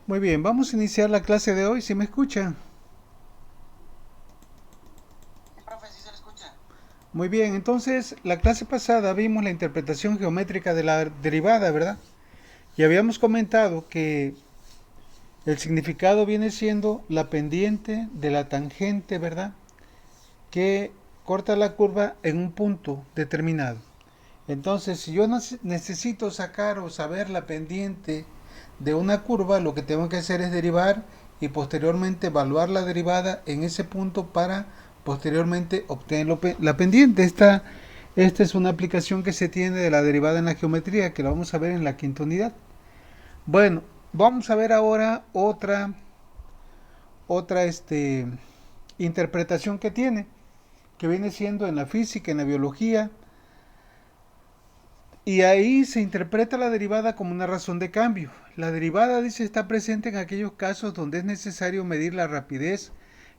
Muy bien, vamos a iniciar la clase de hoy, si me escuchan. Sí, profe, sí se le escucha. Muy bien, entonces la clase pasada vimos la interpretación geométrica de la derivada, ¿verdad? Y habíamos comentado que el significado viene siendo la pendiente de la tangente, ¿verdad? Que corta la curva en un punto determinado. Entonces, si yo necesito sacar o saber la pendiente de una curva, lo que tengo que hacer es derivar y posteriormente evaluar la derivada en ese punto para posteriormente obtener la pendiente. Esta es una aplicación que se tiene de la derivada en la geometría, que la vamos a ver en la quinta unidad. Bueno, vamos a ver ahora otra interpretación que tiene, que viene siendo en la física, en la biología. Y ahí se interpreta la derivada como una razón de cambio. La derivada, dice, está presente en aquellos casos donde es necesario medir la rapidez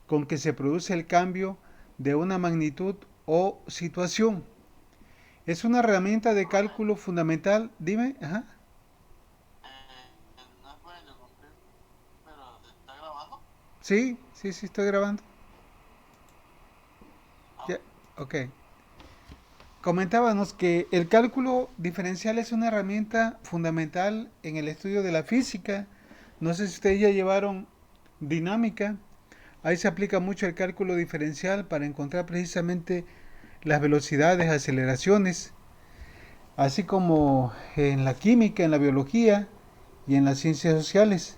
con que se produce el cambio de una magnitud o situación. Es una herramienta de Profe, cálculo fundamental. Dime, ajá. no es por interrumpir, pero ¿se está grabando? Sí, sí, sí, estoy grabando. Ah, Ya, ok. Comentábamos que el cálculo diferencial es una herramienta fundamental en el estudio de la física. No sé si ustedes ya llevaron dinámica. Ahí se aplica mucho el cálculo diferencial para encontrar precisamente las velocidades, aceleraciones, así como en la química, en la biología y en las ciencias sociales.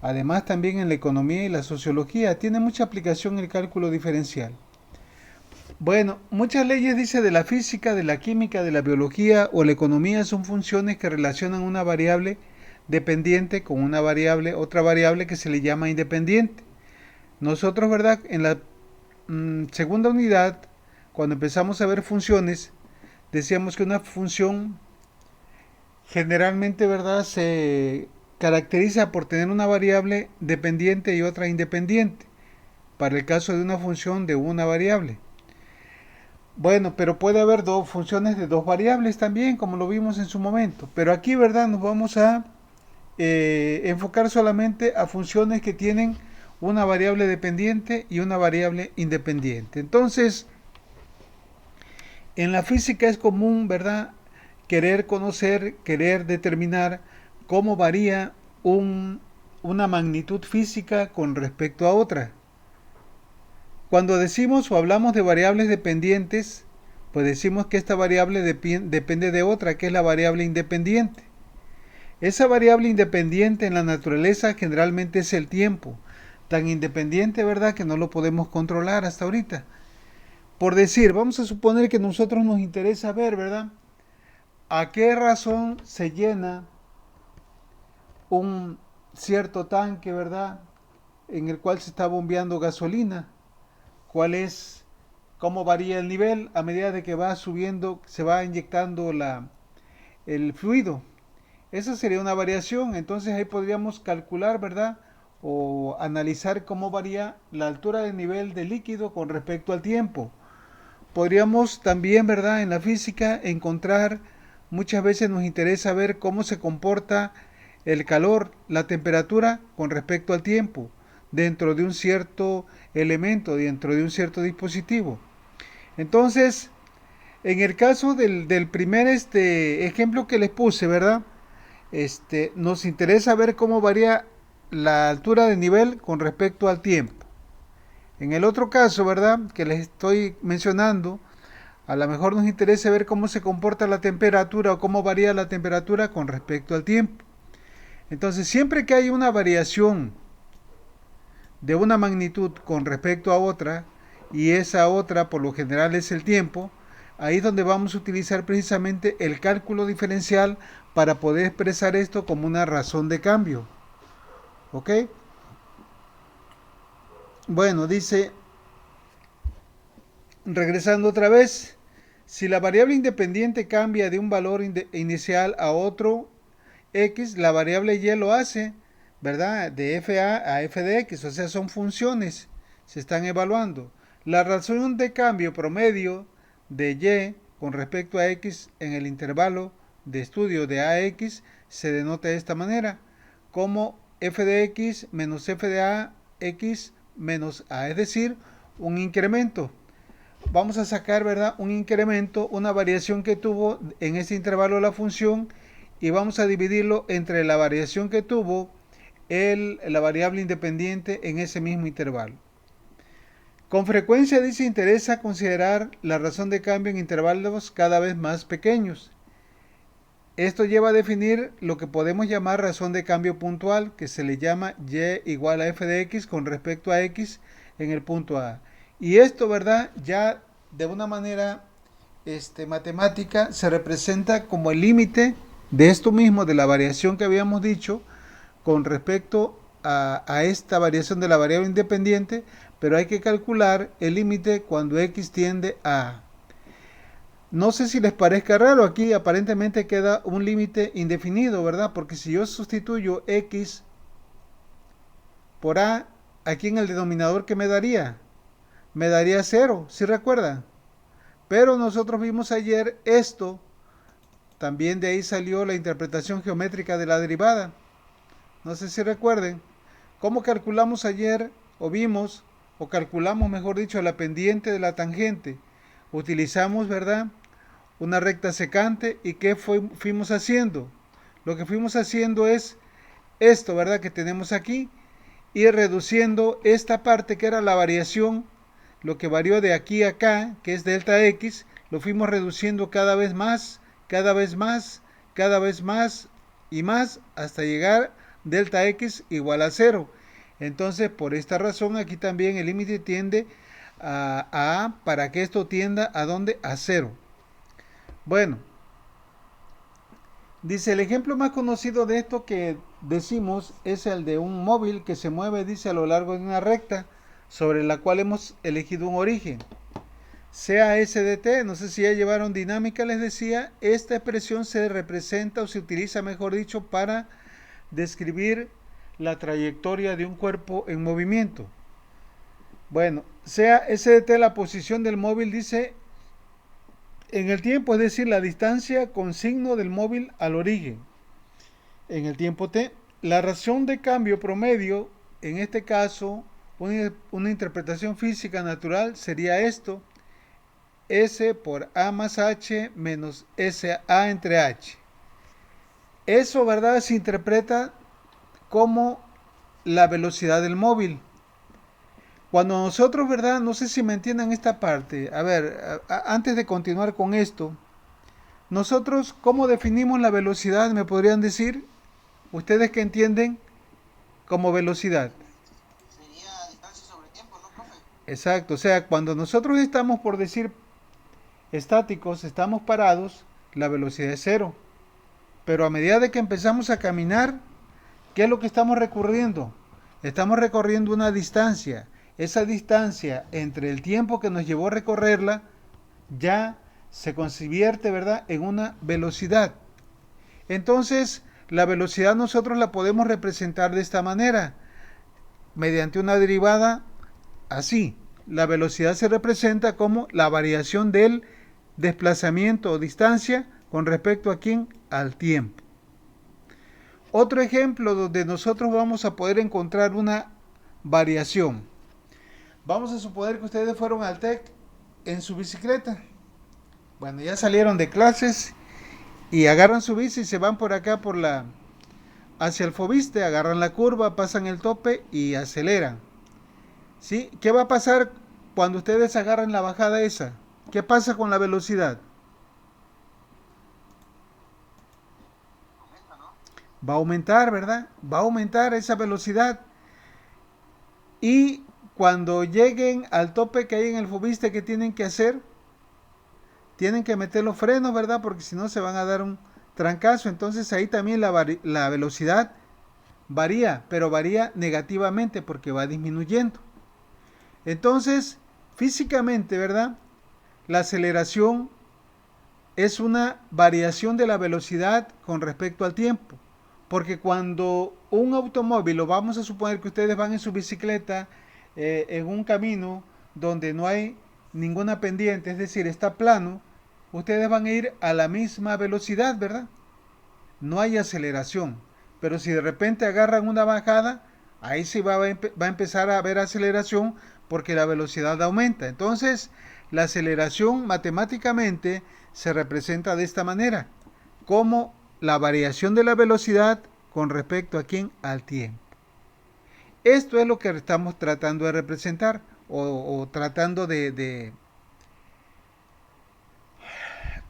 Además también en la economía y la sociología tiene mucha aplicación el cálculo diferencial. Bueno, muchas leyes, dice, de la física, de la química, de la biología o la economía son funciones que relacionan una variable dependiente con una variable, otra variable que se le llama independiente. Nosotros, ¿verdad? En la segunda unidad, cuando empezamos a ver funciones, decíamos que una función generalmente, ¿verdad?, se caracteriza por tener una variable dependiente y otra independiente, para el caso de una función de una variable. Bueno, pero puede haber dos funciones de dos variables también, como lo vimos en su momento. Pero aquí, ¿verdad?, nos vamos a enfocar solamente a funciones que tienen una variable dependiente y una variable independiente. Entonces, en la física es común, ¿verdad?, querer conocer, querer determinar cómo varía una magnitud física con respecto a otra. Cuando decimos o hablamos de variables dependientes, pues decimos que esta variable depende de otra, que es la variable independiente. Esa variable independiente en la naturaleza generalmente es el tiempo, tan independiente, ¿verdad?, que no lo podemos controlar hasta ahorita. Por decir, vamos a suponer que a nosotros nos interesa ver, ¿verdad?, a qué razón se llena un cierto tanque, ¿verdad?, en el cual se está bombeando gasolina. ¿Cuál es, cómo varía el nivel a medida de que va subiendo, se va inyectando el fluido? Esa sería una variación. Entonces ahí podríamos calcular, ¿verdad?, o analizar cómo varía la altura del nivel del líquido con respecto al tiempo. Podríamos también, ¿verdad?, en la física encontrar, muchas veces nos interesa ver cómo se comporta el calor, la temperatura con respecto al tiempo, dentro de un cierto elemento, dentro de un cierto dispositivo. Entonces, en el caso del primer ejemplo que les puse, ¿verdad?, nos interesa ver cómo varía la altura de nivel con respecto al tiempo. En el otro caso, ¿verdad?, que les estoy mencionando, a lo mejor nos interesa ver cómo se comporta la temperatura o cómo varía la temperatura con respecto al tiempo. Entonces, siempre que hay una variación de una magnitud con respecto a otra, y esa otra por lo general es el tiempo, ahí es donde vamos a utilizar precisamente el cálculo diferencial para poder expresar esto como una razón de cambio. ¿Ok? Bueno, dice, regresando otra vez, si la variable independiente cambia de un valor inicial a otro x, la variable y lo hace, ¿verdad? De f(a) a f de x, o sea, son funciones, se están evaluando. La razón de cambio promedio de y con respecto a x en el intervalo de estudio de ax se denota de esta manera, como f de x menos f de a, x menos a, es decir, un incremento. Vamos a sacar, ¿verdad?, un incremento, una variación que tuvo en ese intervalo la función, y vamos a dividirlo entre la variación que tuvo la variable independiente en ese mismo intervalo. Con frecuencia dice interesa considerar la razón de cambio en intervalos cada vez más pequeños. Esto lleva a definir lo que podemos llamar razón de cambio puntual, que se le llama y igual a f de x con respecto a x en el punto A. Y esto, ¿verdad?, ya de una manera matemática se representa como el límite de esto mismo, de la variación que habíamos dicho con respecto a esta variación de la variable independiente, pero hay que calcular el límite cuando x tiende a. No sé si les parezca raro, aquí aparentemente queda un límite indefinido, ¿verdad? Porque si yo sustituyo x por a, aquí en el denominador, ¿qué me daría? Me daría 0, ¿sí recuerdan? Pero nosotros vimos ayer esto, también de ahí salió la interpretación geométrica de la derivada. No sé si recuerden. ¿Cómo calculamos ayer, o vimos, o calculamos, mejor dicho, la pendiente de la tangente? Utilizamos, ¿verdad?, una recta secante. ¿Y qué fuimos haciendo? Lo que fuimos haciendo es esto, ¿verdad?, que tenemos aquí, ir reduciendo esta parte que era la variación, lo que varió de aquí a acá, que es delta x, lo fuimos reduciendo cada vez más, cada vez más, cada vez más y más, hasta llegar delta x igual a 0. Entonces, por esta razón, aquí también el límite tiende a para que esto tienda a ¿dónde? A 0. Bueno, dice, el ejemplo más conocido de esto que decimos es el de un móvil que se mueve, dice, a lo largo de una recta sobre la cual hemos elegido un origen. Sea S de t, no sé si ya llevaron dinámica, les decía, esta expresión se representa o se utiliza, mejor dicho, para describir la trayectoria de un cuerpo en movimiento. Bueno, sea S de t la posición del móvil, dice, en el tiempo, es decir, la distancia con signo del móvil al origen. En el tiempo t, la razón de cambio promedio, en este caso, una interpretación física natural sería esto: S por A más H menos SA entre H. Eso, ¿verdad?, se interpreta como la velocidad del móvil. Cuando nosotros, ¿verdad?, no sé si me entiendan esta parte. A ver, antes de continuar con esto, nosotros, ¿cómo definimos la velocidad? ¿Me podrían decir? ¿Ustedes que entienden como velocidad? Sería distancia sobre tiempo, ¿no, profe? Exacto, o sea, cuando nosotros estamos, por decir, estáticos, estamos parados, la velocidad es 0. Pero a medida de que empezamos a caminar, ¿qué es lo que estamos recorriendo? Estamos recorriendo una distancia. Esa distancia entre el tiempo que nos llevó a recorrerla ya se convierte, ¿verdad?, en una velocidad. Entonces, la velocidad nosotros la podemos representar de esta manera, mediante una derivada así. La velocidad se representa como la variación del desplazamiento o distancia con respecto a quién, al tiempo. Otro ejemplo donde nosotros vamos a poder encontrar una variación. Vamos a suponer que ustedes fueron al TEC en su bicicleta. Bueno, ya salieron de clases y agarran su bici y se van por acá hacia el Fobiste, agarran la curva, pasan el tope y aceleran. ¿Sí? ¿Qué va a pasar cuando ustedes agarran la bajada esa? ¿Qué pasa con la velocidad? Aumenta, ¿no? Va a aumentar, ¿verdad? Va a aumentar esa velocidad. Y cuando lleguen al tope que hay en el Fobiste, ¿qué tienen que hacer? Tienen que meter los frenos, ¿verdad? Porque si no se van a dar un trancazo. Entonces ahí también la velocidad varía, pero varía negativamente porque va disminuyendo. Entonces, físicamente, ¿verdad?, la aceleración es una variación de la velocidad con respecto al tiempo. Porque cuando un automóvil, o vamos a suponer que ustedes van en su bicicleta en un camino donde no hay ninguna pendiente, es decir, está plano, ustedes van a ir a la misma velocidad, ¿verdad? No hay aceleración. pero si de repente agarran una bajada, ahí sí va a empezar a haber aceleración porque la velocidad aumenta. Entonces, la aceleración matemáticamente se representa de esta manera, como la variación de la velocidad con respecto a quién, al tiempo. Esto es lo que estamos tratando de representar o tratando de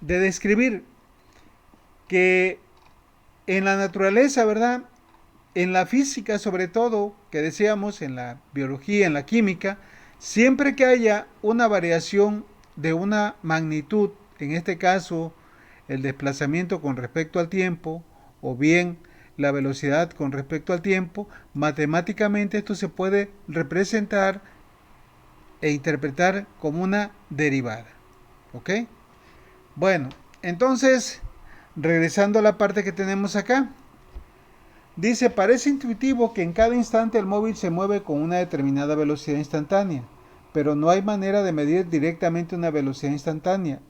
describir que en la naturaleza, ¿verdad? En la física, sobre todo, que decíamos, en la biología, en la química, siempre que haya una variación de una magnitud, en este caso el desplazamiento con respecto al tiempo, o bien la velocidad con respecto al tiempo, matemáticamente esto se puede representar e interpretar como una derivada. ¿Ok? Bueno, entonces, regresando a la parte que tenemos acá, dice, parece intuitivo que en cada instante el móvil se mueve con una determinada velocidad instantánea, pero no hay manera de medir directamente una velocidad instantánea.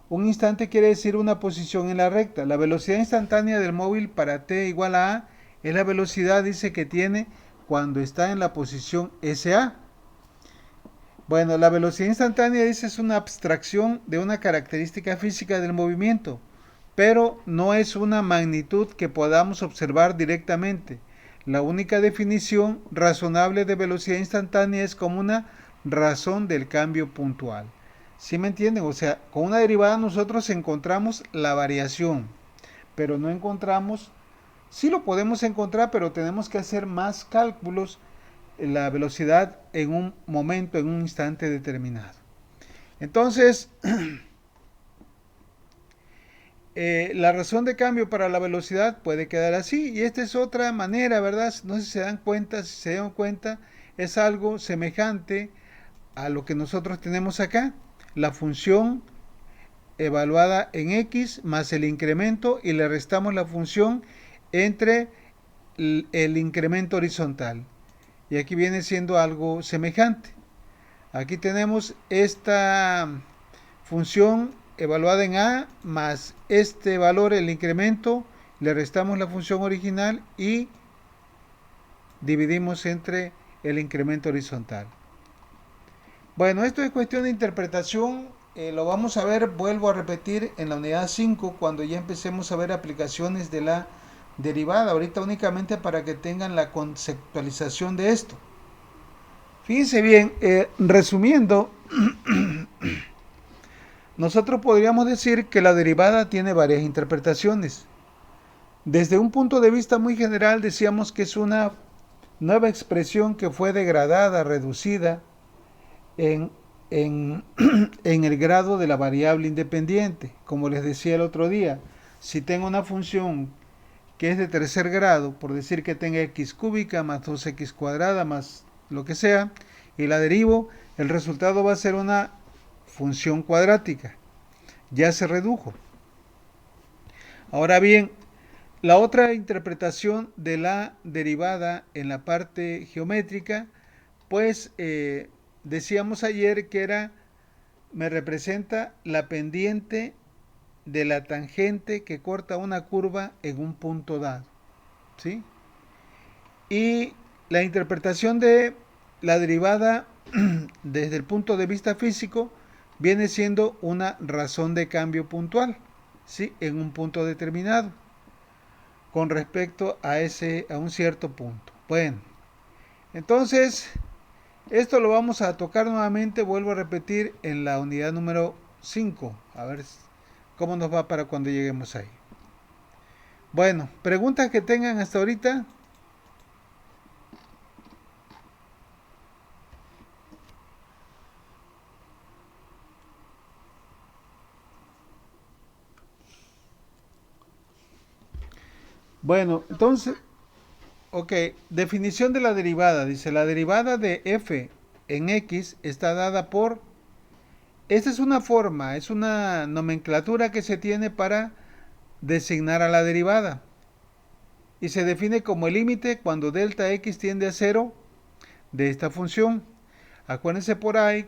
Un instante quiere decir una posición en la recta. La velocidad instantánea del móvil para t igual a es la velocidad, dice, que tiene cuando está en la posición SA. Bueno, la velocidad instantánea, dice, es una abstracción de una característica física del movimiento, pero no es una magnitud que podamos observar directamente. La única definición razonable de velocidad instantánea es como una razón del cambio puntual. ¿Sí me entienden? O sea, con una derivada nosotros encontramos la variación, pero no encontramos, sí lo podemos encontrar, pero tenemos que hacer más cálculos en la velocidad en un momento, en un instante determinado. Entonces, la razón de cambio para la velocidad puede quedar así, y esta es otra manera, ¿verdad? No sé si se dan cuenta, si se dan cuenta, es algo semejante a lo que nosotros tenemos acá, la función evaluada en x más el incremento y le restamos la función entre el incremento horizontal. Y aquí viene siendo algo semejante. Aquí tenemos esta función evaluada en a más este valor, el incremento, le restamos la función original y dividimos entre el incremento horizontal. Bueno, esto es cuestión de interpretación, lo vamos a ver, vuelvo a repetir, en la unidad 5, cuando ya empecemos a ver aplicaciones de la derivada. Ahorita únicamente para que tengan la conceptualización de esto. Fíjense bien, resumiendo, nosotros podríamos decir que la derivada tiene varias interpretaciones. Desde un punto de vista muy general decíamos que es una nueva expresión que fue degradada, reducida en, en, en el grado de la variable independiente. Como les decía el otro día, si tengo una función que es de tercer grado, por decir que tenga x cúbica más 2x cuadrada más lo que sea, y la derivo, el resultado va a ser una función cuadrática. Ya se redujo. Ahora bien, la otra interpretación de la derivada en la parte geométrica, pues decíamos ayer que me representa la pendiente de la tangente que corta una curva en un punto dado. ¿Sí? Y la interpretación de la derivada desde el punto de vista físico viene siendo una razón de cambio puntual, ¿sí? En un punto determinado con respecto a un cierto punto. Bueno, entonces esto lo vamos a tocar nuevamente, vuelvo a repetir, en la unidad número 5. A ver cómo nos va para cuando lleguemos ahí. Bueno, preguntas que tengan hasta ahorita. Bueno, entonces, ok, definición de la derivada. Dice, la derivada de f en x está dada por... Esta es una forma, es una nomenclatura que se tiene para designar a la derivada. Y se define como el límite cuando delta x tiende a 0 de esta función. Acuérdense por ahí,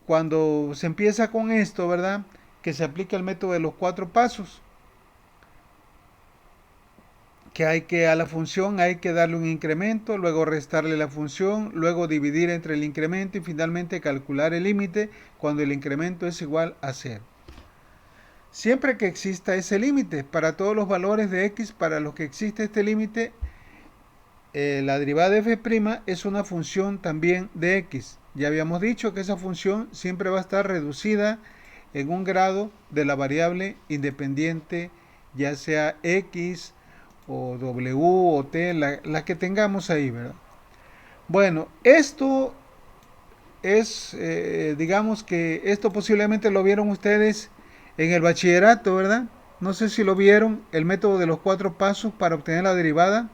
cuando se empieza con esto, ¿verdad? Que se aplica el método de los 4 pasos. que hay que a la función hay que darle un incremento, luego restarle la función, luego dividir entre el incremento y finalmente calcular el límite cuando el incremento es igual a 0. Siempre que exista ese límite, para todos los valores de x para los que existe este límite, la derivada de f' es una función también de x. Ya habíamos dicho que esa función siempre va a estar reducida en un grado de la variable independiente, ya sea x o w o t, la que tengamos ahí, ¿verdad? Bueno, esto es, digamos que esto posiblemente lo vieron ustedes en el bachillerato, ¿verdad? No sé si lo vieron, el método de los 4 pasos para obtener la derivada.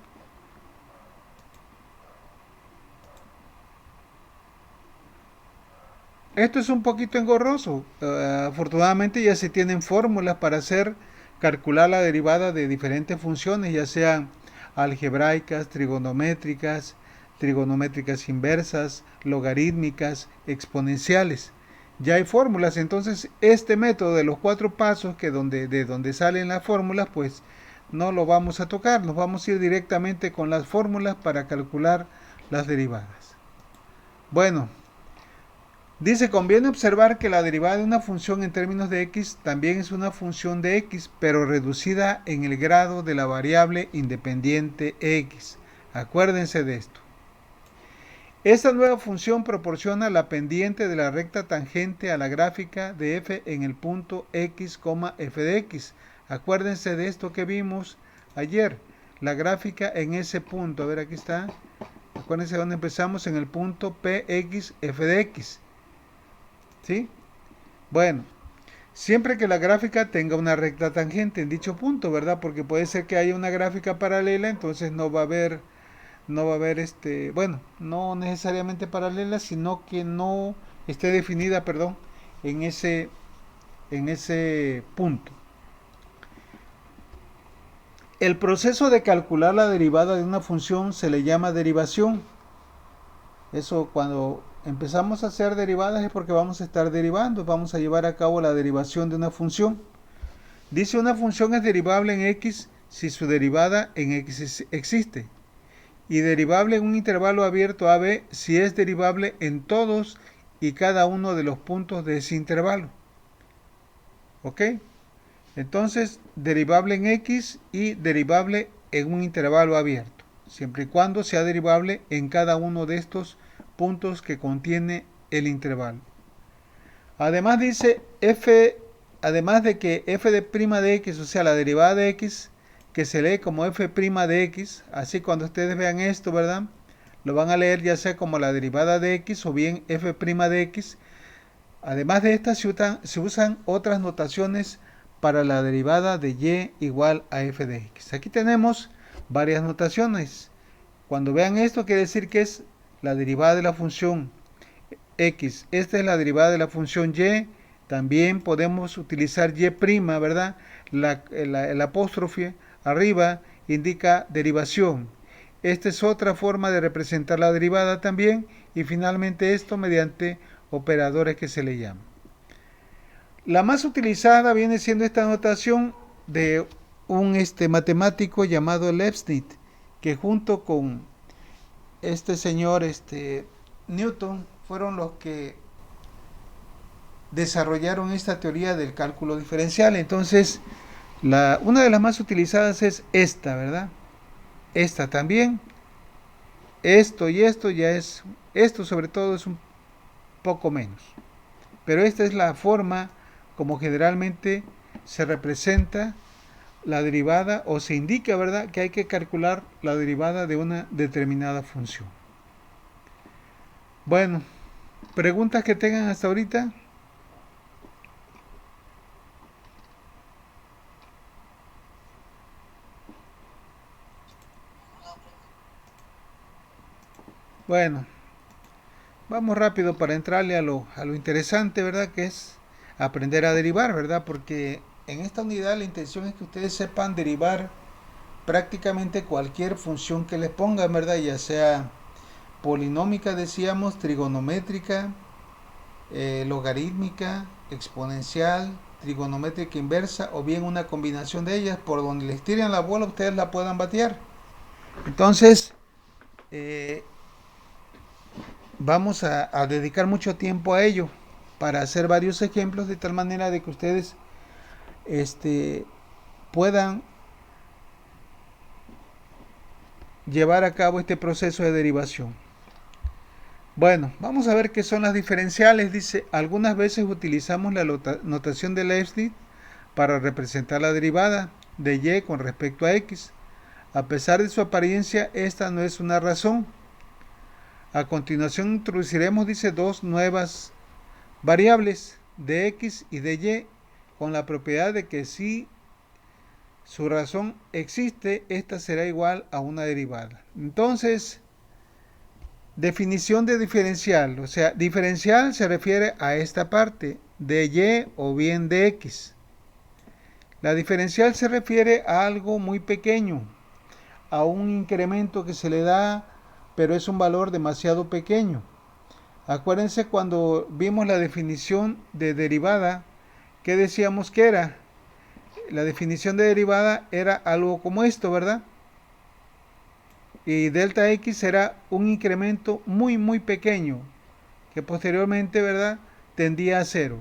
Esto es un poquito engorroso. Afortunadamente ya se tienen fórmulas para hacer calcular la derivada de diferentes funciones, ya sean algebraicas, trigonométricas, trigonométricas inversas, logarítmicas, exponenciales. Ya hay fórmulas, entonces este método de los 4 pasos, que de donde salen las fórmulas, pues no lo vamos a tocar, nos vamos a ir directamente con las fórmulas para calcular las derivadas. Bueno, dice, conviene observar que la derivada de una función en términos de x también es una función de x, pero reducida en el grado de la variable independiente x. Acuérdense de esto. Esta nueva función proporciona la pendiente de la recta tangente a la gráfica de f en el punto x, f de x. Acuérdense de esto que vimos ayer, la gráfica en ese punto. A ver, aquí está. Acuérdense dónde empezamos, en el punto px, f de x. ¿Sí? Bueno, siempre que la gráfica tenga una recta tangente en dicho punto, ¿verdad? Porque puede ser que haya una gráfica paralela, entonces no va a haber bueno, no necesariamente paralela, sino que no esté definida, perdón, en ese punto. El proceso de calcular la derivada de una función se le llama derivación. Eso, cuando empezamos a hacer derivadas es porque vamos a estar derivando, vamos a llevar a cabo la derivación de una función. Dice, una función es derivable en x si su derivada en x existe, y derivable en un intervalo abierto AB si es derivable en todos y cada uno de los puntos de ese intervalo. ¿Ok? Entonces, derivable en x y derivable en un intervalo abierto, siempre y cuando sea derivable en cada uno de estos puntos que contiene el intervalo. Además dice además de que f de prima de x, o sea, la derivada de x, que se lee como f' de x, así cuando ustedes vean esto, ¿verdad? Lo van a leer ya sea como la derivada de x o bien f' de x. Además de estas se usan otras notaciones para la derivada de y igual a f de x. Aquí tenemos varias notaciones. Cuando vean esto, quiere decir que es la derivada de la función x. Esta es la derivada de la función y. También podemos utilizar y', ¿verdad? El apóstrofe arriba indica derivación. Esta es otra forma de representar la derivada también. Y finalmente esto mediante operadores que se le llaman. La más utilizada viene siendo esta notación de un matemático llamado Leibniz, que junto con este señor Newton fueron los que desarrollaron esta teoría del cálculo diferencial. Entonces, una de las más utilizadas es esta, ¿verdad? Esta también. Esto y esto esto sobre todo es un poco menos. Pero esta es la forma como generalmente se representa la derivada, o se indica, ¿verdad?, que hay que calcular la derivada de una determinada función. Bueno, preguntas que tengan hasta ahorita. Bueno, vamos rápido para entrarle a lo interesante, ¿verdad?, que es aprender a derivar, ¿verdad? Porque en esta unidad la intención es que ustedes sepan derivar prácticamente cualquier función que les pongan, ¿verdad? Ya sea polinómica, decíamos, trigonométrica, logarítmica, exponencial, trigonométrica inversa o bien una combinación de ellas, por donde les tiren la bola ustedes la puedan batear. Entonces, vamos a dedicar mucho tiempo a ello para hacer varios ejemplos de tal manera de que ustedes puedan llevar a cabo este proceso de derivación. Bueno, vamos a ver qué son las diferenciales. Dice, algunas veces utilizamos la notación de Leibniz para representar la derivada de y con respecto a x. A pesar de su apariencia, esta no es una razón. A continuación introduciremos, dice, dos nuevas variables de x y de y con la propiedad de que si su razón existe, esta será igual a una derivada. Entonces, definición de diferencial. O sea, diferencial se refiere a esta parte de y o bien de x. La diferencial se refiere a algo muy pequeño, a un incremento que se le da, pero es un valor demasiado pequeño. Acuérdense cuando vimos la definición de derivada, ¿qué decíamos que era? La definición de derivada era algo como esto, ¿verdad? Y delta x será un incremento muy muy pequeño, que posteriormente, ¿verdad?, tendía a cero.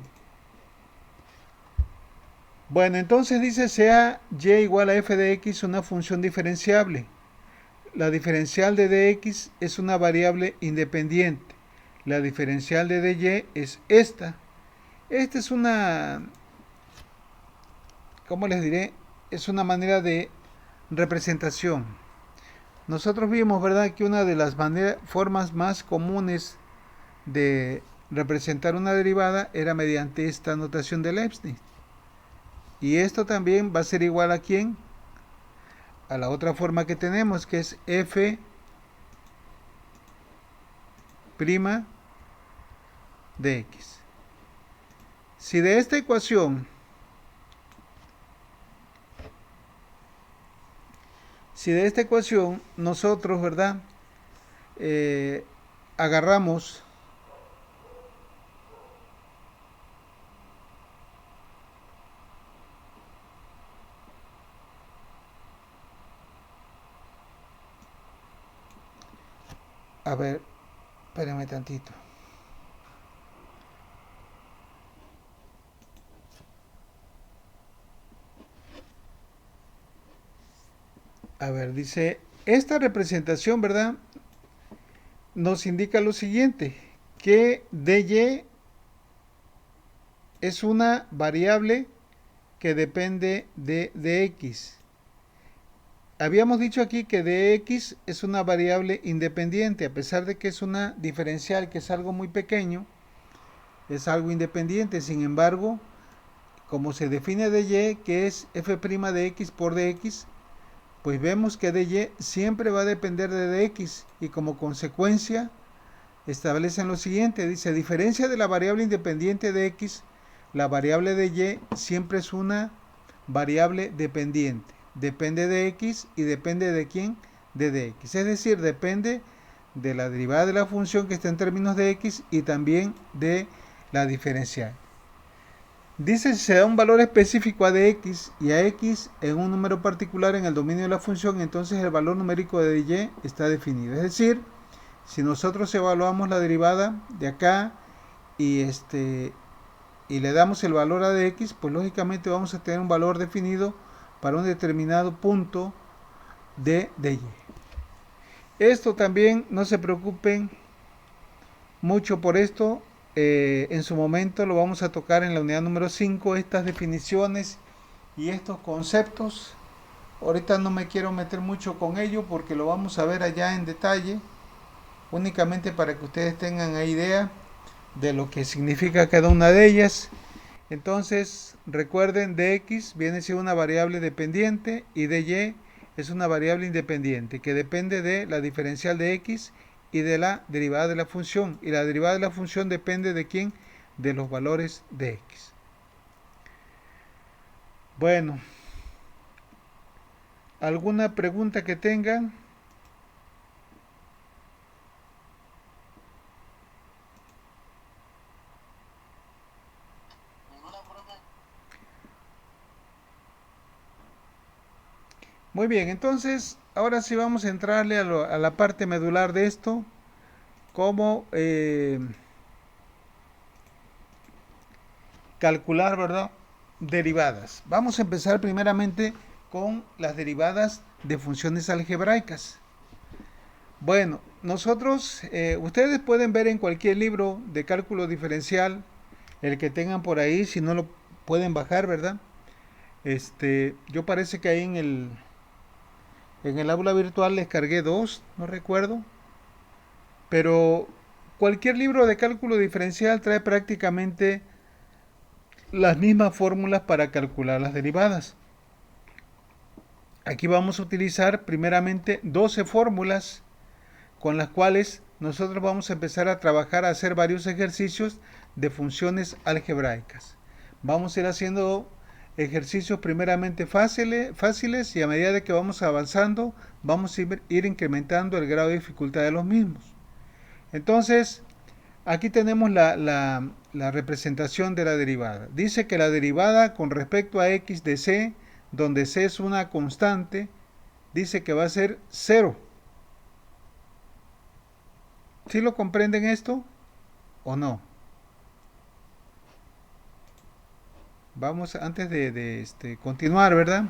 Bueno, entonces dice sea y igual a f de x una función diferenciable. La diferencial de dx es una variable independiente. La diferencial de dy es esta. Esta es una, ¿cómo les diré? Es una manera de representación. Nosotros vimos, ¿verdad?, que una de las formas más comunes de representar una derivada era mediante esta notación de Leibniz. Y esto también va a ser igual a ¿quién? A la otra forma que tenemos, que es f' de x. Si de esta ecuación, nosotros, ¿verdad?, agarramos a ver, espérame tantito. A ver, dice, esta representación, ¿verdad?, nos indica lo siguiente, que dy es una variable que depende de x. Habíamos dicho aquí que dx es una variable independiente, a pesar de que es una diferencial, que es algo muy pequeño, es algo independiente. Sin embargo, como se define dy, que es f' de x por dx, pues vemos que dy siempre va a depender de dx y como consecuencia establecen lo siguiente, dice, a diferencia de la variable independiente de x, la variable de y siempre es una variable dependiente. Depende de x y depende de quién, de dx. Es decir, depende de la derivada de la función que está en términos de x y también de la diferencial. Dice si se da un valor específico a dx y a x en un número particular en el dominio de la función, entonces el valor numérico de y está definido. Es decir, si nosotros evaluamos la derivada de acá y y le damos el valor a dx, pues lógicamente vamos a tener un valor definido para un determinado punto de dy. Esto también no se preocupen mucho por esto. En su momento lo vamos a tocar en la unidad número 5, estas definiciones y estos conceptos. Ahorita no me quiero meter mucho con ello porque lo vamos a ver allá en detalle, únicamente para que ustedes tengan idea de lo que significa cada una de ellas. Entonces, recuerden, dx viene siendo una variable dependiente y dy es una variable independiente que depende de la diferencial de x y de la derivada de la función. Y la derivada de la función depende de quién, de los valores de x. Bueno, ¿alguna pregunta que tengan? Ninguna, profe. Muy bien, entonces ahora sí vamos a entrarle a la parte medular de esto, cómo calcular, ¿verdad? Derivadas. Vamos a empezar primeramente con las derivadas de funciones algebraicas. Bueno, nosotros, ustedes pueden ver en cualquier libro de cálculo diferencial, el que tengan por ahí, si no lo pueden bajar, ¿verdad? Yo parece que ahí en el aula virtual les cargué dos, no recuerdo, pero cualquier libro de cálculo diferencial trae prácticamente las mismas fórmulas para calcular las derivadas. Aquí vamos a utilizar primeramente 12 fórmulas con las cuales nosotros vamos a empezar a trabajar, a hacer varios ejercicios de funciones algebraicas. Vamos a ir haciendo ejercicios primeramente fáciles y a medida de que vamos avanzando vamos a ir incrementando el grado de dificultad de los mismos. Entonces, aquí tenemos la representación de la derivada. Dice que la derivada con respecto a x de c, donde c es una constante, dice que va a ser 0. ¿Sí lo comprenden esto o no? Vamos antes de continuar, ¿verdad?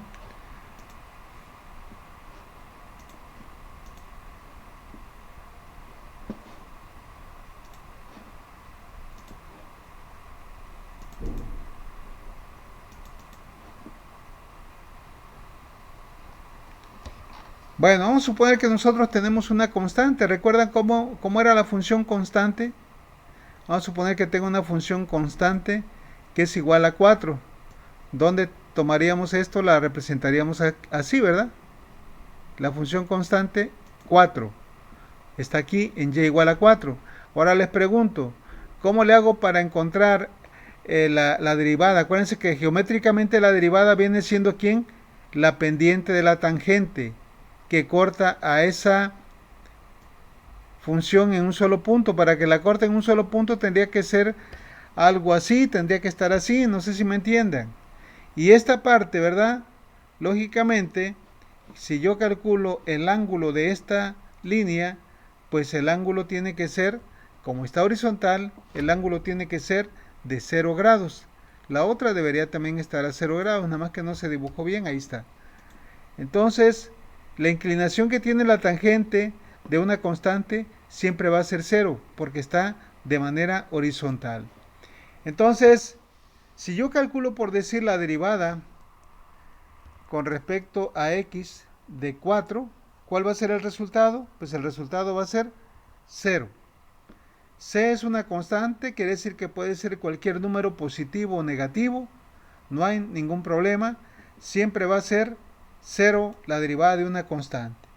Bueno, vamos a suponer que nosotros tenemos una constante. ¿Recuerdan cómo era la función constante? Vamos a suponer que tengo una función constante que es igual a 4. ¿Dónde tomaríamos esto? La representaríamos así, ¿verdad? La función constante 4 está aquí en y igual a 4. Ahora les pregunto, ¿cómo le hago para encontrar la derivada? Acuérdense que geométricamente la derivada viene siendo ¿quién? La pendiente de la tangente que corta a esa función en un solo punto. Para que la corte en un solo punto tendría que ser algo así, tendría que estar así, no sé si me entiendan. Y esta parte, ¿verdad? Lógicamente, si yo calculo el ángulo de esta línea, pues el ángulo tiene que ser, como está horizontal, el ángulo tiene que ser de 0 grados. La otra debería también estar a 0 grados, nada más que no se dibujó bien, ahí está. Entonces, la inclinación que tiene la tangente de una constante siempre va a ser 0, porque está de manera horizontal. Entonces, si yo calculo por decir la derivada con respecto a x de 4, ¿cuál va a ser el resultado? Pues el resultado va a ser 0. C es una constante, quiere decir que puede ser cualquier número positivo o negativo, no hay ningún problema, siempre va a ser 0 la derivada de una constante.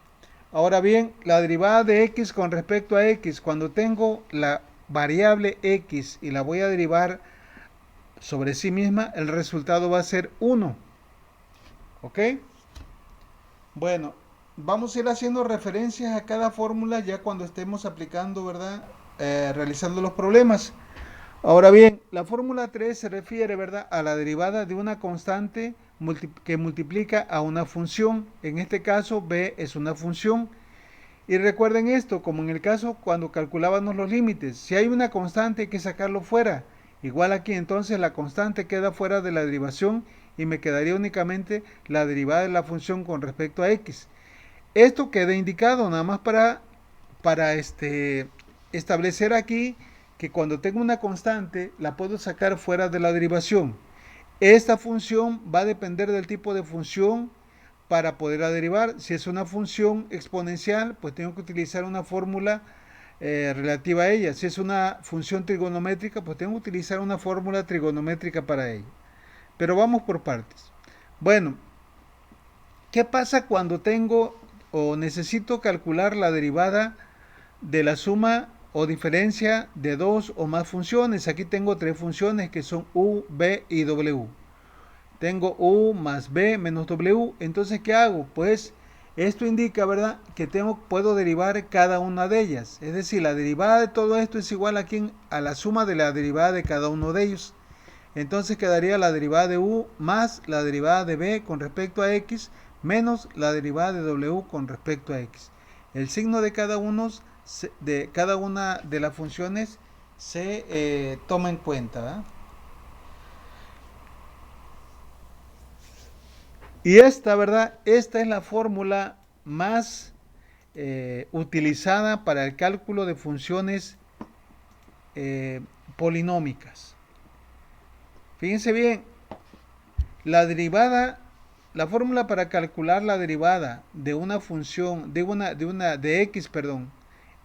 Ahora bien, la derivada de x con respecto a x, cuando tengo la variable x y la voy a derivar sobre sí misma, el resultado va a ser 1. ¿Ok? Bueno, vamos a ir haciendo referencias a cada fórmula ya cuando estemos aplicando, ¿verdad? Realizando los problemas. Ahora bien, la fórmula 3 se refiere, ¿verdad?, a la derivada de una constante que multiplica a una función. En este caso, b es una función. Y recuerden esto, como en el caso cuando calculábamos los límites, si hay una constante hay que sacarlo fuera. Igual aquí entonces la constante queda fuera de la derivación y me quedaría únicamente la derivada de la función con respecto a x. Esto queda indicado nada más para establecer aquí que cuando tengo una constante la puedo sacar fuera de la derivación. Esta función va a depender del tipo de función para poderla derivar. Si es una función exponencial, pues tengo que utilizar una fórmula relativa a ella. Si es una función trigonométrica, pues tengo que utilizar una fórmula trigonométrica para ella. Pero vamos por partes. Bueno, ¿qué pasa cuando tengo o necesito calcular la derivada de la suma o diferencia de dos o más funciones? Aquí tengo tres funciones que son u, b y w. Tengo u más b menos w. Entonces, ¿qué hago? Pues esto indica, ¿verdad?, que puedo derivar cada una de ellas. Es decir, la derivada de todo esto es igual a la suma de la derivada de cada uno de ellos. Entonces quedaría la derivada de u más la derivada de b con respecto a x, menos la derivada de w con respecto a x. El signo de cada una de las funciones se toma en cuenta, ¿verdad? Y esta, ¿verdad? Esta es la fórmula más utilizada para el cálculo de funciones eh, polinómicas. Fíjense bien, la derivada, la fórmula para calcular la derivada de una función, de x, perdón,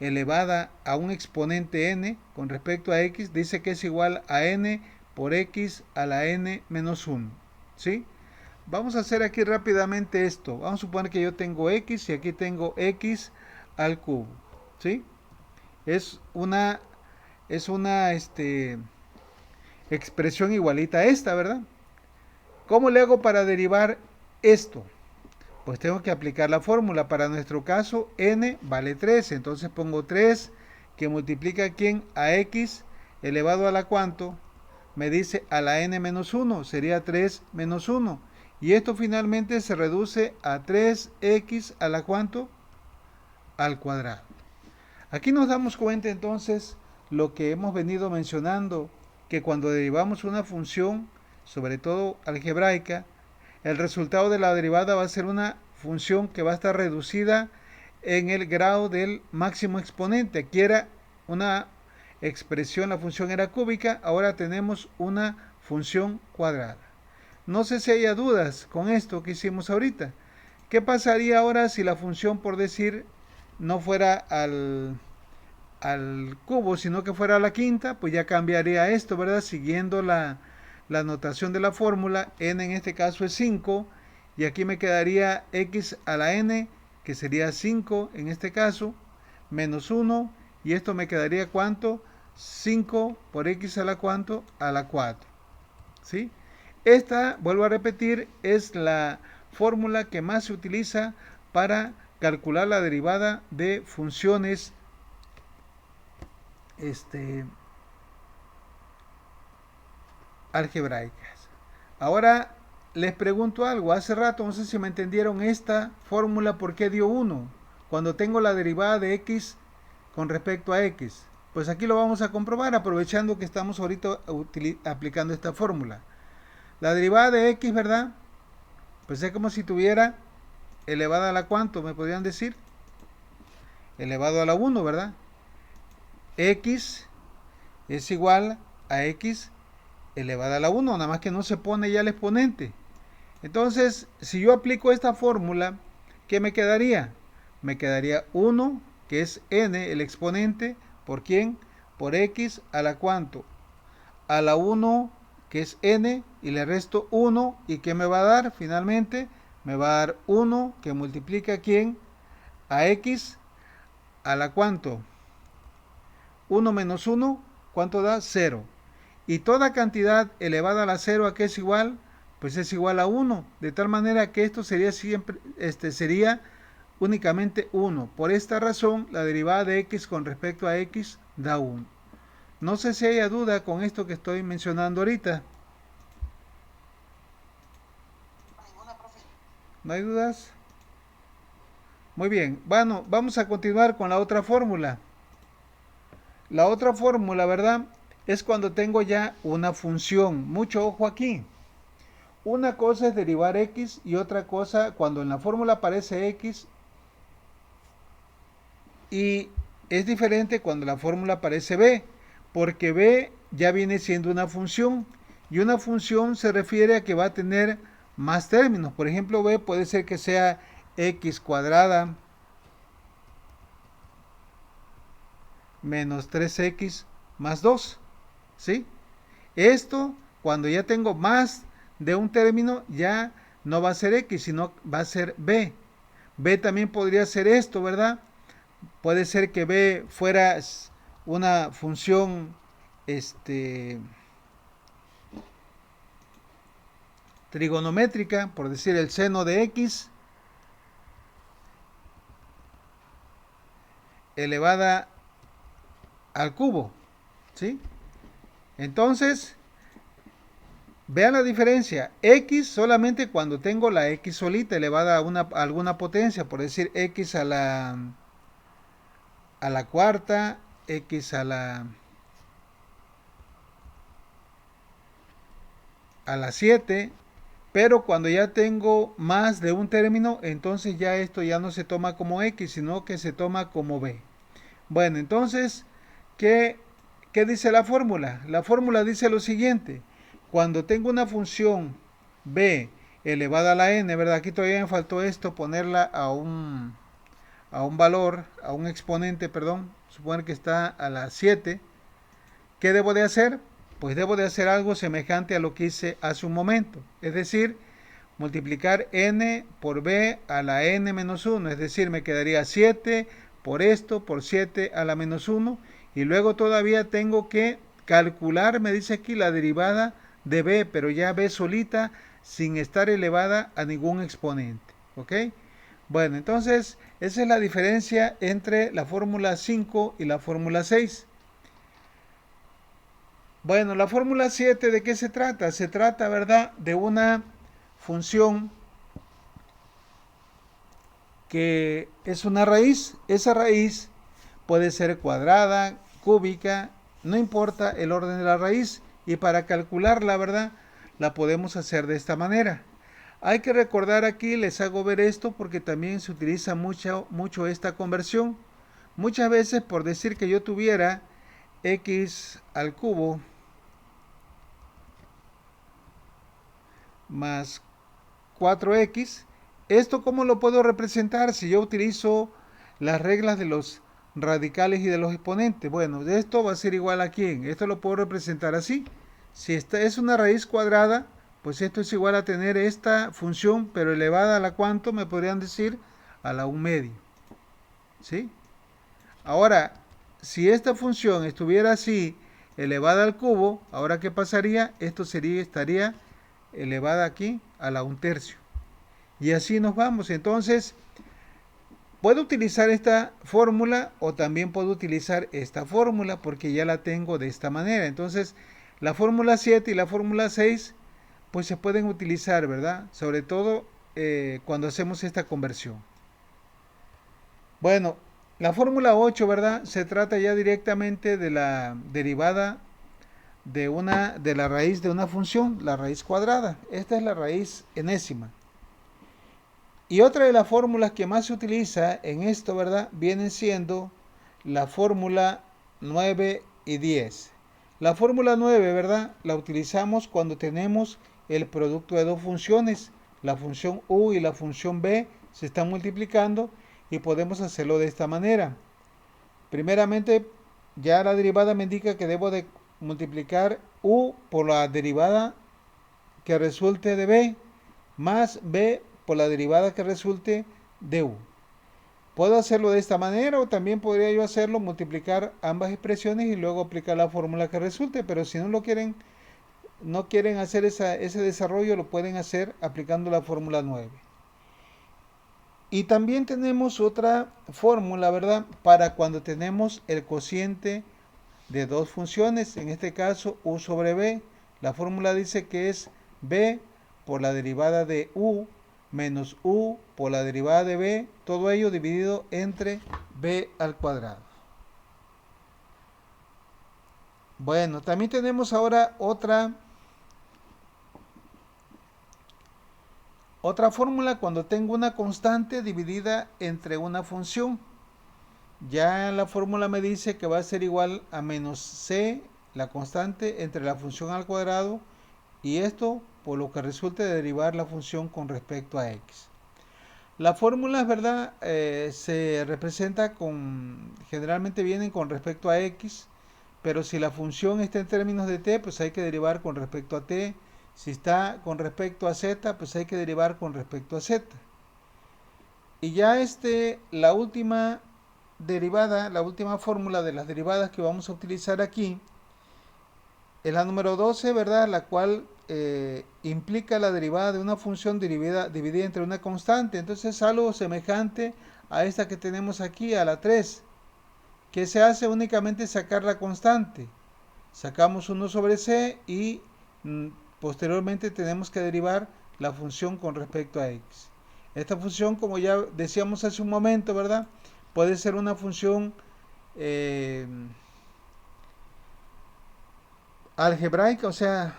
elevada a un exponente n con respecto a x, dice que es igual a n por x a la n menos 1, ¿sí? Vamos a hacer aquí rápidamente esto. Vamos a suponer que yo tengo x y aquí tengo x al cubo, ¿sí? Es una, es una expresión igualita a esta, ¿verdad? ¿Cómo le hago para derivar esto? Pues tengo que aplicar la fórmula. Para nuestro caso, n vale 3. Entonces pongo 3 que multiplica ¿quién? A x elevado a la cuánto. Me dice a la n menos 1. Sería 3 menos 1. Y esto finalmente se reduce a 3x a la cuánto? Al cuadrado. Aquí nos damos cuenta entonces lo que hemos venido mencionando, que cuando derivamos una función, sobre todo algebraica, el resultado de la derivada va a ser una función que va a estar reducida en el grado del máximo exponente. Aquí era una expresión, la función era cúbica, ahora tenemos una función cuadrada. No sé si haya dudas con esto que hicimos ahorita. ¿Qué pasaría ahora si la función, por decir, no fuera al cubo, sino que fuera a la quinta? Pues ya cambiaría esto, ¿verdad? Siguiendo la notación de la fórmula, n en este caso es 5, y aquí me quedaría x a la n, que sería 5 en este caso, menos 1, y esto me quedaría ¿cuánto? 5 por x a la cuánto? A la 4, ¿sí? Esta, vuelvo a repetir, es la fórmula que más se utiliza para calcular la derivada de funciones algebraicas. Ahora les pregunto algo. Hace rato, no sé si me entendieron esta fórmula, ¿por qué dio 1? Cuando tengo la derivada de x con respecto a x. Pues aquí lo vamos a comprobar aprovechando que estamos ahorita aplicando esta fórmula. La derivada de x, ¿verdad? Pues es como si tuviera elevada a la cuánto, ¿me podrían decir? Elevado a la 1, ¿verdad? X es igual a x elevada a la 1, nada más que no se pone ya el exponente. Entonces, si yo aplico esta fórmula, ¿qué me quedaría? Me quedaría 1, que es n, el exponente, ¿por quién? Por x a la cuánto? A la 1, que es n, y le resto 1, ¿y qué me va a dar? Finalmente, me va a dar 1, que multiplica ¿quién? A x a la cuánto? 1 menos 1, ¿cuánto da? 0. Y toda cantidad elevada a la 0, ¿a qué es igual? Pues es igual a 1. De tal manera que esto sería siempre, sería únicamente 1. Por esta razón, la derivada de x con respecto a x da 1. No sé si haya duda con esto que estoy mencionando ahorita. Ninguna, profe. ¿No hay dudas? Muy bien. Bueno, vamos a continuar con la otra fórmula. La otra fórmula, ¿verdad? Es cuando tengo ya una función. Mucho ojo aquí. Una cosa es derivar x y otra cosa cuando en la fórmula aparece x, y es diferente cuando la fórmula aparece b, porque b ya viene siendo una función y una función se refiere a que va a tener más términos. Por ejemplo, b puede ser que sea x cuadrada menos 3x más 2, ¿sí? Esto, cuando ya tengo más de un término, ya no va a ser x, sino va a ser b. B también podría ser esto, ¿verdad? Puede ser que b fuera una función trigonométrica, por decir el seno de x elevada al cubo, ¿sí? Entonces, Vean la diferencia. X solamente cuando tengo la X solita elevada a alguna potencia, por decir X a la cuarta, X a la 7, pero cuando ya tengo más de un término, entonces ya esto ya no se toma como X, sino que se toma como B. Bueno, entonces, ¿qué dice la fórmula? La fórmula dice lo siguiente. Cuando tengo una función b elevada a la n, ¿verdad? Aquí todavía me faltó esto, ponerla a un valor, a un exponente, perdón. Suponer que está a la 7. ¿Qué debo de hacer? Pues debo de hacer algo semejante a lo que hice hace un momento. Es decir, multiplicar n por b a la n menos 1. Es decir, me quedaría 7 por esto, por 7 a la menos 1. Y luego todavía tengo que calcular, me dice aquí, la derivada de b, pero ya b solita, sin estar elevada a ningún exponente. ¿Ok? Bueno, entonces, esa es la diferencia entre la fórmula 5 y la fórmula 6. Bueno, la fórmula 7, ¿de qué se trata? Se trata, ¿verdad?, de una función que es una raíz. Esa raíz puede ser cuadrada, cúbica, no importa el orden de la raíz. Y para calcularla, ¿verdad?, la podemos hacer de esta manera. Hay que recordar aquí, les hago ver esto porque también se utiliza mucho esta conversión. Muchas veces, por decir que yo tuviera x al cubo más 4x, ¿esto cómo lo puedo representar si yo utilizo las reglas de los radicales y de los exponentes? Bueno, de esto va a ser igual a quién. Esto lo puedo representar así. Si esta es una raíz cuadrada, pues esto es igual a tener esta función, pero elevada a la cuánto, me podrían decir, a la 1/2. ¿Sí? Ahora, si esta función estuviera así, elevada al cubo, ahora ¿qué pasaría? Esto estaría elevada aquí a la 1/3. Y así nos vamos. Entonces, puedo utilizar esta fórmula o también puedo utilizar esta fórmula porque ya la tengo de esta manera. Entonces, la fórmula 7 y la fórmula 6 pues se pueden utilizar, ¿verdad? Sobre todo cuando hacemos esta conversión. Bueno, la fórmula 8, ¿verdad? Se trata ya directamente de la derivada de la raíz de una función, la raíz cuadrada. Esta es la raíz enésima. Y otra de las fórmulas que más se utiliza en esto, ¿verdad?, vienen siendo la fórmula 9 y 10. La fórmula 9, ¿verdad?, la utilizamos cuando tenemos el producto de dos funciones. La función u y la función b se están multiplicando y podemos hacerlo de esta manera. Primeramente, ya la derivada me indica que debo de multiplicar u por la derivada que resulte de b más b por la derivada que resulte de u. Puedo hacerlo de esta manera o también podría yo hacerlo, multiplicar ambas expresiones y luego aplicar la fórmula que resulte, pero si no quieren hacer ese desarrollo, lo pueden hacer aplicando la fórmula 9. Y también tenemos otra fórmula, ¿verdad?, para cuando tenemos el cociente de dos funciones, en este caso u sobre b. La fórmula dice que es b por la derivada de u menos u por la derivada de b, todo ello dividido entre b al cuadrado. Bueno, también tenemos ahora otra fórmula cuando tengo una constante dividida entre una función. Ya la fórmula me dice que va a ser igual a menos c, la constante, entre la función al cuadrado y esto por lo que resulte de derivar la función con respecto a x. La fórmula, es verdad, se representa generalmente vienen con respecto a x, pero si la función está en términos de t, pues hay que derivar con respecto a t. Si está con respecto a z, pues hay que derivar con respecto a z. Y ya la última derivada, la última fórmula de las derivadas que vamos a utilizar aquí, es la número 12, ¿verdad? La cual implica la derivada de una función dividida entre una constante. Entonces es algo semejante a esta que tenemos aquí, a la 3, que se hace únicamente sacar la constante. Sacamos 1 sobre c y posteriormente tenemos que derivar la función con respecto a x. Esta función, como ya decíamos hace un momento, ¿verdad? Puede ser una función algebraica, o sea,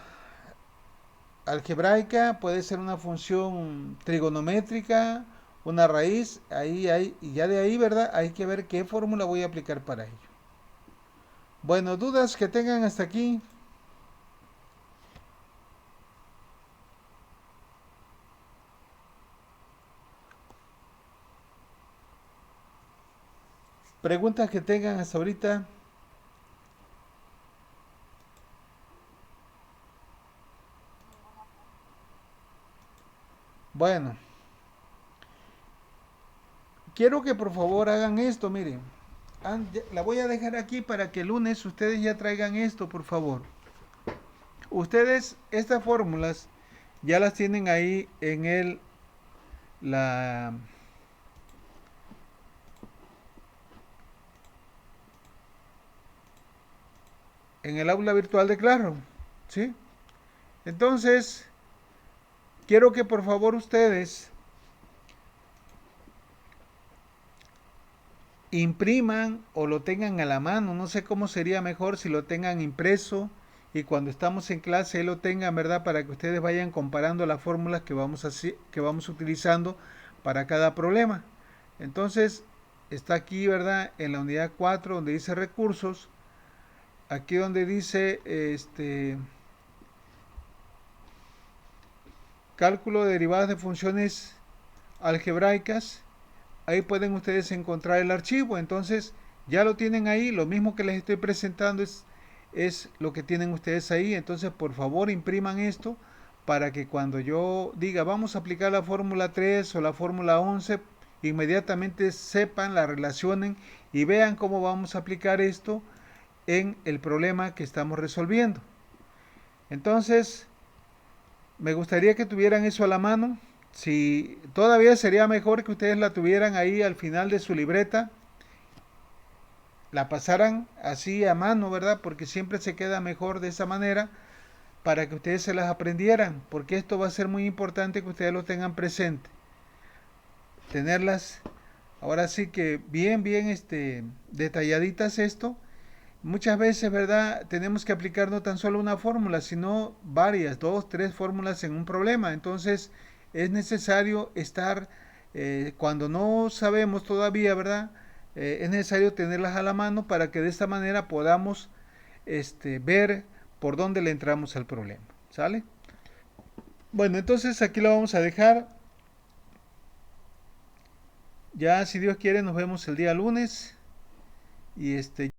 algebraica, puede ser una función trigonométrica, una raíz, ahí hay, y ya de ahí, ¿verdad? Hay que ver qué fórmula voy a aplicar para ello. Bueno, dudas que tengan hasta aquí. Preguntas que tengan hasta ahorita. Bueno, quiero que por favor hagan esto, miren. La voy a dejar aquí para que el lunes ustedes ya traigan esto, por favor. Ustedes estas fórmulas ya las tienen ahí en la en el aula virtual de Classroom, ¿sí? Entonces, quiero que por favor ustedes impriman o lo tengan a la mano, no sé cómo sería mejor si lo tengan impreso y cuando estamos en clase lo tengan, ¿verdad? Para que ustedes vayan comparando las fórmulas que vamos utilizando para cada problema. Entonces, está aquí, ¿verdad? En la unidad 4 donde dice recursos, aquí donde dice cálculo de derivadas de funciones algebraicas. Ahí pueden ustedes encontrar el archivo. Entonces ya lo tienen ahí. Lo mismo que les estoy presentando es lo que tienen ustedes ahí. Entonces por favor impriman esto para que cuando yo diga vamos a aplicar la fórmula 3 o la fórmula 11, inmediatamente sepan, la relacionen y vean cómo vamos a aplicar esto en el problema que estamos resolviendo. Entonces, me gustaría que tuvieran eso a la mano. Si todavía sería mejor que ustedes la tuvieran ahí al final de su libreta, la pasaran así a mano, ¿verdad? Porque siempre se queda mejor de esa manera para que ustedes se las aprendieran, porque esto va a ser muy importante que ustedes lo tengan presente. Tenerlas ahora sí que bien detalladitas esto. Muchas veces, ¿verdad? Tenemos que aplicar no tan solo una fórmula, sino varias, dos, tres fórmulas en un problema. Entonces, es necesario estar, cuando no sabemos todavía, ¿verdad? Es necesario tenerlas a la mano para que de esta manera podamos ver por dónde le entramos al problema. ¿Sale? Bueno, entonces aquí lo vamos a dejar. Ya, si Dios quiere, nos vemos el día lunes. Y